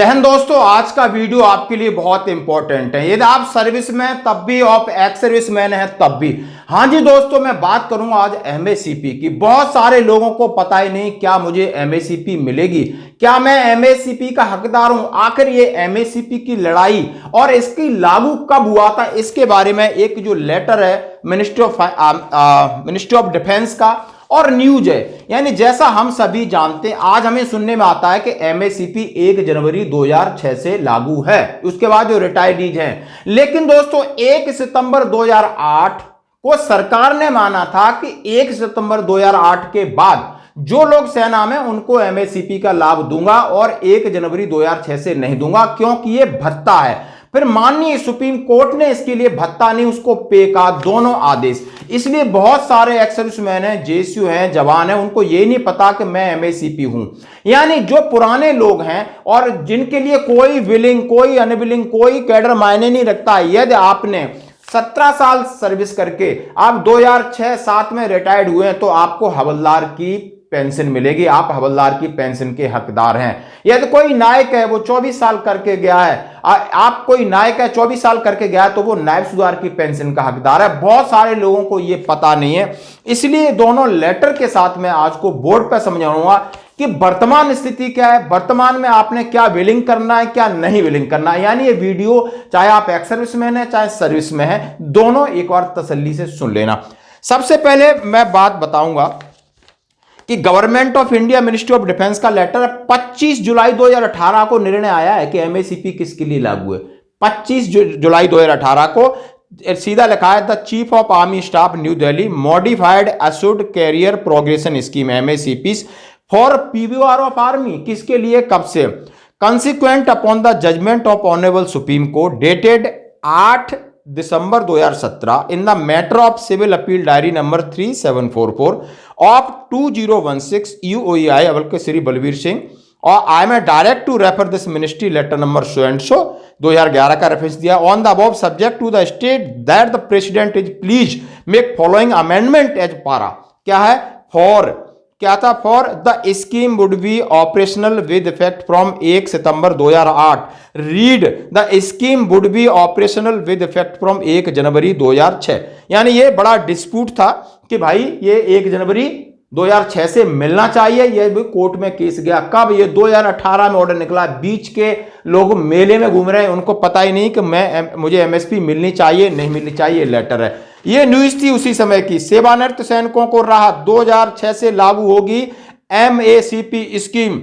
जय हिंद दोस्तों, आज का वीडियो आपके लिए बहुत इंपॉर्टेंट है। यदि आप सर्विस में तब भी, आप एक्स सर्विस मैन है तब भी। हाँ जी दोस्तों, मैं बात करूंगा आज एमएससीपी की। बहुत सारे लोगों को पता ही नहीं क्या मुझे एमएससीपी मिलेगी, क्या मैं एमएससीपी का हकदार हूं। आखिर ये एमएससीपी की लड़ाई और इसकी लागू कब हुआ था, इसके बारे में एक जो लेटर है मिनिस्ट्री ऑफ डिफेंस का और न्यूज है, यानी जैसा हम सभी जानते हैं, आज हमें सुनने में आता है कि एमएससीपी 1 जनवरी 2006 से लागू है, उसके बाद जो रिटायर्डीज हैं। लेकिन दोस्तों 1 सितंबर 2008 को सरकार ने माना था कि 1 सितंबर 2008 के बाद जो लोग सेना में उनको एमएससीपी का लाभ दूंगा और 1 जनवरी 2006 से नहीं दूंगा, क्योंकि ये भत्ता है। फिर माननीय सुप्रीम कोर्ट ने इसके लिए भत्ता नहीं, उसको पे का दोनों आदेश। इसलिए बहुत सारे एक्स सर्विसमैन हैं, जेएसयू हैं, जवान हैं, उनको ये नहीं पता कि मैं एमएससीपी हूं। यानी जो पुराने लोग हैं और जिनके लिए कोई विलिंग, कोई अनविलिंग, कोई कैडर मायने नहीं रखता, यदि आपने 17 साल सर्विस करके आप 2006-7 में रिटायर्ड हुए हैं तो आपको हवलदार की पेंशन मिलेगी, आप हवलदार की पेंशन के हकदार हैं। यदि कोई नायक है, वो 24 साल करके गया है, आप कोई नायक है 24 साल करके गया है, तो वो नायब सुधार की पेंशन का हकदार है। बहुत सारे लोगों को ये पता नहीं है, इसलिए दोनों लेटर के साथ मैं आज को बोर्ड पर समझाऊंगा कि वर्तमान स्थिति क्या है, वर्तमान में आपने क्या विलिंग करना है, क्या नहीं विलिंग करना है। यानी ये वीडियो चाहे आप एक्स सर्विसमैन है चाहे सर्विस में है, दोनों एक बार तसल्ली से सुन लेना। सबसे पहले मैं बात बताऊंगा कि government of India ministry of defence का लेटर 25 जुलाई 2018 को निर्णय आया है कि एमएससीपी किसके लिए लागू है। 25 जुलाई 2018 को सीधा लिखा है, the chief of army staff new Delhi modified assured career progression scheme MSCP for PVR of army. किसके लिए, कब से? Consequent upon the judgment of honourable Supreme Court dated 8 December 2017 in the matter of civil appeal diary number 3744 of 2016 UOEI अवल के श्री बलवीर सिंह, और I am directed to refer this ministry letter number so and so 2011 का reference दिया on the above subject to the state that the president is please make following amendment as para. क्या है? क्या था? For the scheme would be operational with effect from 1 September 2008। Read the scheme would be operational with effect from 1 January 2006। यानी ये बड़ा dispute था कि भाई ये 1 जनवरी 2006 से मिलना चाहिए। ये भी कोर्ट में केस गया। कब? ये 2018 में ऑर्डर निकला। बीच के लोग मेले में घूम रहे हैं, उनको पता ही नहीं कि मुझे एमएसपी मिलनी चाहिए नहीं मिलनी चाहिए। लेटर है, ये न्यूज थी उसी समय की। सेवानिवृत्त सैनिकों को राहत, 2006 से लागू होगी एमएससीपी स्कीम।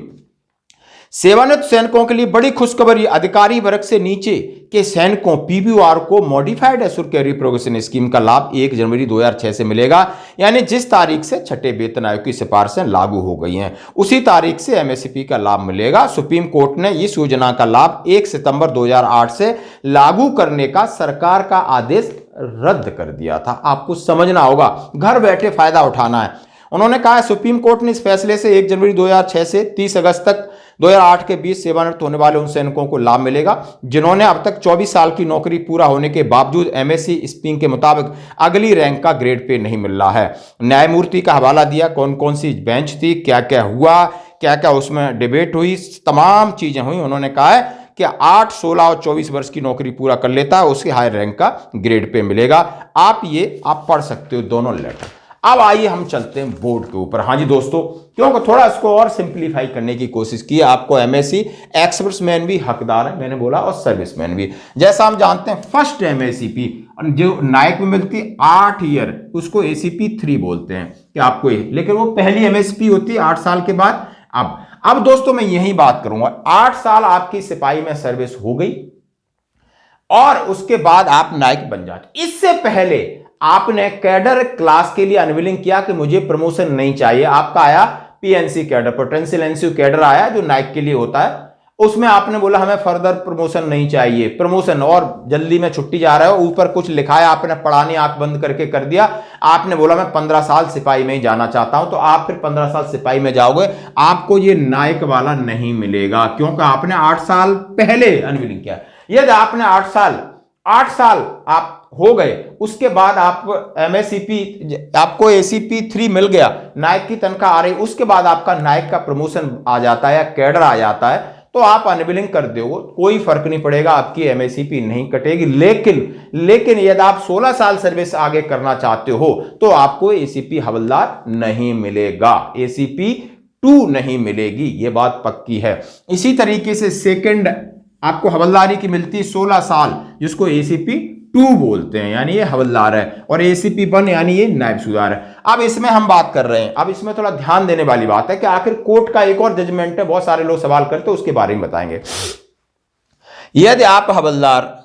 सेवानिवृत्त सैनिकों के लिए बड़ी खुशखबरी, अधिकारी वर्ग से नीचे के सैनिकों पीवीआर को modified assured career progression scheme का लाभ 1 जनवरी 2006 से मिलेगा। यानी जिस तारीख से छठे वेतन आयोग की सिफारिशें लागू हो गई हैं, उसी तारीख से एमएससीपी का लाभ मिलेगा। सुप्रीम कोर्ट ने इस योजना का लाभ 1 सितंबर 2008 से लागू करने का सरकार का आदेश रद्द कर दिया था। आपको समझना होगा, घर बैठे फायदा उठाना है। उन्होंने कहा सुप्रीम कोर्ट ने इस फैसले से 1 जनवरी 2006 से 30 अगस्त तक 2008 के बीच सेवानिवृत्त होने वाले उन सैनिकों को लाभ मिलेगा जिन्होंने अब तक 24 साल की नौकरी पूरा होने के बावजूद एमएससी स्कीम के मुताबिक अगली रैंक का ग्रेड पे नहीं मिल रहा है। न्यायमूर्ति का हवाला दिया, कौन कौन सी बेंच थी, क्या क्या हुआ, क्या क्या उसमें डिबेट हुई, तमाम चीजें हुई। उन्होंने कहा है कि 8, 16 और 24 वर्ष की नौकरी पूरा कर लेता है उसके हायर रैंक का ग्रेड पे मिलेगा। आप पढ़ सकते हो दोनों लेटर। अब आइए हम चलते हैं बोर्ड के ऊपर। हाँ जी दोस्तों, क्योंकि थोड़ा इसको और सिंप्लीफाई करने की कोशिश की। आपको एमएससी एक्स सर्विसमैन भी हकदार है, मैंने बोला, और सर्विसमैन भी। जैसा हम जानते हैं, फर्स्ट एमएससीपी जो नायक में मिलती 8 ईयर, उसको एसीपी 3 बोलते हैं कि आपको ये, लेकिन वो पहली एमएसपी होती है 8 साल के बाद। अब दोस्तों मैं यही बात करूंगा, 8 साल आपकी सिपाही में सर्विस हो गई और उसके बाद आप नायक बन जाते। इससे पहले आपने कैडर क्लास के लिए अनविलिंग किया कि मुझे प्रमोशन नहीं चाहिए। आपका आया PNC cadre, potential NCU cadre आया जो नायक के लिए होता है। उसमें आपने बोला हमें फर्दर प्रमोशन नहीं चाहिए, प्रमोशन और जल्दी में छुट्टी जा रहा है, ऊपर कुछ लिखा है, आपने पढ़ाने आंख बंद करके कर दिया। आपने बोला मैं 15 साल सिपाही में ही जाना चाहता हूं, तो आप फिर 15 साल सिपाही में जाओगे, आपको ये नायक वाला नहीं मिलेगा क्योंकि आपने 8 साल पहले अनविलिंग किया। यदि आपने 8 साल आप हो गए, उसके बाद आप एमएससीपी, आपको एसीपी 3 मिल गया, नायक की तनख्वाह आ रही, उसके बाद आपका नायक का प्रमोशन आ जाता है या कैडर आ जाता है, तो आप अनविलिंग कर दोगे, कोई फर्क नहीं पड़ेगा, आपकी एमएससीपी नहीं कटेगी। लेकिन यदि आप 16 साल सर्विस आगे करना चाहते हो तो आपको एसीपी हवलदार नहीं मिलेगा, एसीपी 2 नहीं मिलेगी, यह बात पक्की है। इसी तरीके से सेकंड आपको हवलदारी की मिलती 16 साल, जिसको एसीपी 2 बोलते हैं, यानी ये हवलदार है, और एसीपी 1 यानी ये नायब सूबेदार है। अब इसमें हम बात कर रहे हैं, अब इसमें थोड़ा ध्यान देने वाली बात है कि आखिर कोर्ट का एक और जजमेंट है, बहुत सारे लोग सवाल करते हैं, उसके बारे में बताएंगे। यदि आप हवलदार,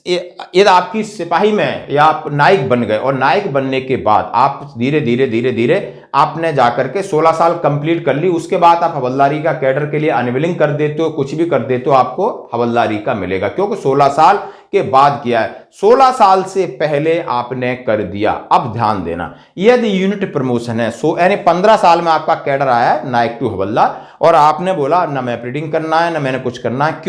यदि आपकी सिपाही में या आप नायक बन गए, और नायक बनने के बाद आप धीरे धीरे आपने जाकर के 16 साल कंप्लीट कर ली, उसके बाद आप हवलदारी का कैडर के लिए अनविलिंग कर देते हो, कुछ भी कर देते हो, आपको हवलदारी का मिलेगा, क्योंकि 16 साल के बाद किया है, 16 साल से पहले आपने कर दिया। अब ध्यान देना, यदि यूनिट प्रमोशन है, यानी 15 साल में आपका कैडर आया है नायक टू हवलदार, और आपने बोला ना मैं प्रीडिंग करना है ना मैंने कुछ करना है,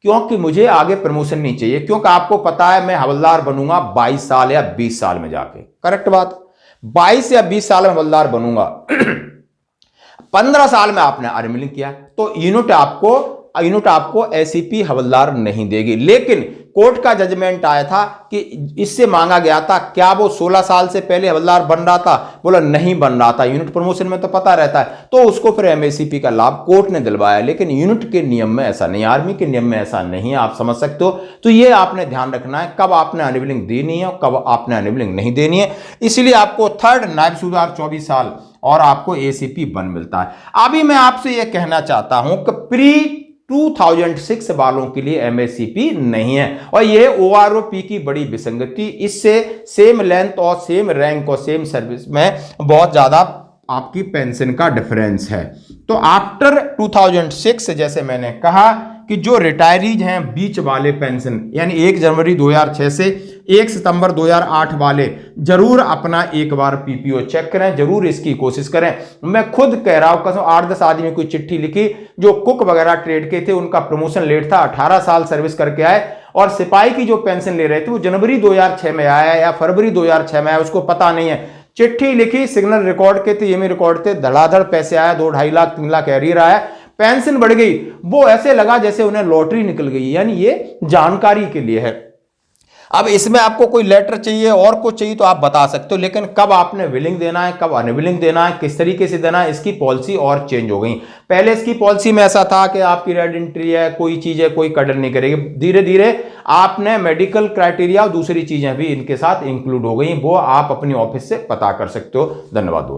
क्योंकि मुझे आगे प्रमोशन नहीं चाहिए, क्योंकि आपको पता है मैं हवलदार बनूंगा 22 साल या 20 साल में जाके, करेक्ट बात, 22 या 20 साल में हवलदार बनूंगा। 15 साल में आपने अनविलिंग किया, तो यूनिट आपको एसीपी हवलदार नहीं देगी। लेकिन कोर्ट का जजमेंट आया था कि इससे मांगा गया था, क्या वो 16 साल से पहले हवलदार बन रहा था, बोला नहीं बन रहा था, यूनिट प्रमोशन में तो पता रहता है, तो उसको फिर एमएससीपी का लाभ कोर्ट ने दिलवाया। लेकिन यूनिट के नियम में ऐसा नहीं, आर्मी के नियम में ऐसा नहीं है, आप समझ सकते हो। तो ये आपने ध्यान रखना है कब आपने अनविलिंग देनी है और कब आपने अनविलिंग नहीं देनी है। इसलिए आपको थर्ड नायब सूबेदार 24 साल और आपको एसीपी 1 मिलता है। अभी मैं आपसे यह कहना चाहता हूं कि प्री 2006 वालों के लिए एमएससीपी नहीं है, और यह ओआरओपी की बड़ी विसंगति, इससे सेम लेंथ और सेम रैंक और सेम सर्विस में बहुत ज्यादा आपकी पेंशन का डिफरेंस है। तो आफ्टर 2006, जैसे मैंने कहा कि जो रिटायरीज हैं बीच वाले पेंशन, यानी 1 जनवरी 2006 से 1 सितंबर 2008 वाले, जरूर अपना एक बार पीपीओ चेक करें, जरूर इसकी कोशिश करें। मैं खुद कह रहा हूं, कसम 8-10 आदमी कोई चिट्ठी लिखी जो कुक वगैरह ट्रेड के थे, उनका प्रमोशन लेट था, 18 साल सर्विस करके आए, और सिपाही की जो पेंशन ले रहे थे वो जनवरी 2006 में आया या फरवरी 2006 में आया, उसको पता नहीं है। चिट्ठी लिखी, सिग्नल रिकॉर्ड के थे, ये में रिकॉर्ड थे, धड़ाधड़ पैसे आया, 2-2.5 लाख 3 लाख एरियर आया, पेंशन बढ़ गई, वो ऐसे लगा जैसे उन्हें लॉटरी निकल गई। यानी ये जानकारी के लिए है। अब इसमें आपको कोई लेटर चाहिए और कुछ चाहिए तो आप बता सकते हो, लेकिन कब आपने विलिंग देना है, कब अनविलिंग देना है, किस तरीके से देना है, इसकी पॉलिसी और चेंज हो गई। पहले इसकी पॉलिसी में ऐसा था कि आपकी रेड एंट्री है, कोई चीज है, कोई कदर नहीं करेगी। धीरे धीरे आपने मेडिकल क्राइटेरिया और दूसरी चीजें भी इनके साथ इंक्लूड हो गई, वो आप अपनी ऑफिस से पता कर सकते हो। धन्यवाद दोस्तों।